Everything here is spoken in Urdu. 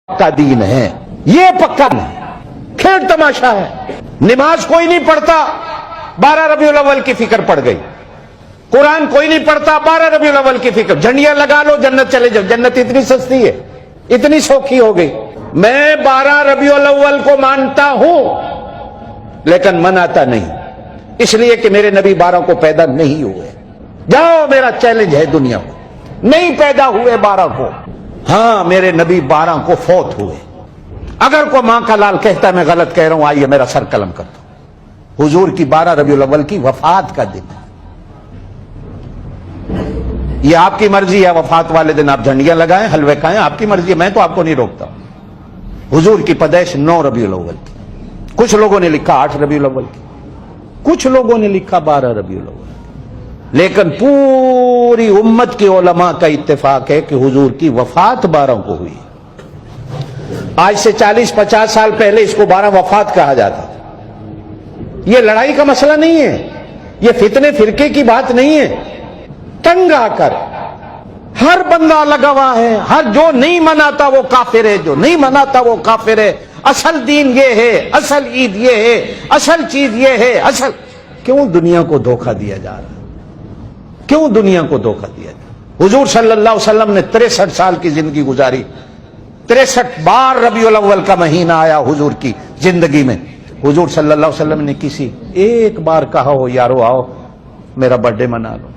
پکا دین ہے، یہ پکا نہیں، کھیل تماشا ہے۔ نماز کوئی نہیں پڑھتا، 12 ربیع الاول کی فکر پڑ گئی۔ قرآن کوئی نہیں پڑھتا، 12 ربیع الاول کی فکر، جھنڈیاں لگا لو جنت چلے جاؤ۔ جنت اتنی سستی ہے، اتنی سوکھی ہو گئی۔ میں 12 ربیع الاول کو مانتا ہوں لیکن مناتا نہیں، اس لیے کہ میرے نبی 12 کو پیدا نہیں ہوئے۔ جاؤ، میرا چیلنج ہے دنیا کو، نہیں پیدا ہوئے 12 کو۔ ہاں، میرے نبی 12 کو فوت ہوئے۔ اگر کوئی ماں کا لال کہتا ہے میں غلط کہہ رہا ہوں، آئیے میرا سر قلم کرتا ہوں۔ حضور کی 12 ربیع الاول کی وفات کا دن ہے۔ یہ آپ کی مرضی ہے، وفات والے دن آپ جھنڈیاں لگائیں، حلوے کھائیں، آپ کی مرضی ہے، میں تو آپ کو نہیں روکتا۔ حضور کی پیدائش 9 ربیع الاول کی، کچھ لوگوں نے لکھا 8 ربیع الاول کی، کچھ لوگوں نے لکھا 12 ربیع الاول، لیکن پوری امت کے علماء کا اتفاق ہے کہ حضور کی وفات 12 کو ہوئی۔ آج سے 40-50 سال پہلے اس کو 12 وفات کہا جاتا تھا۔ یہ لڑائی کا مسئلہ نہیں ہے، یہ فتنے فرقے کی بات نہیں ہے۔ تنگ آ کر ہر بندہ لگا ہوا ہے، ہر جو نہیں مناتا وہ کافر ہے، جو نہیں مناتا وہ کافر ہے، اصل دین یہ ہے، اصل عید یہ ہے، اصل چیز یہ ہے، اصل۔ کیوں دنیا کو دھوکہ دیا جا رہا ہے؟ کیوں دنیا کو دھوکہ دیا جا رہا ہے؟ حضور صلی اللہ علیہ وسلم نے 63 سال کی زندگی گزاری، 63 بار ربیع الاول کا مہینہ آیا حضور کی زندگی میں۔ حضور صلی اللہ علیہ وسلم نے کسی ایک بار کہا ہو یارو آؤ میرا برتھ ڈے منا لو؟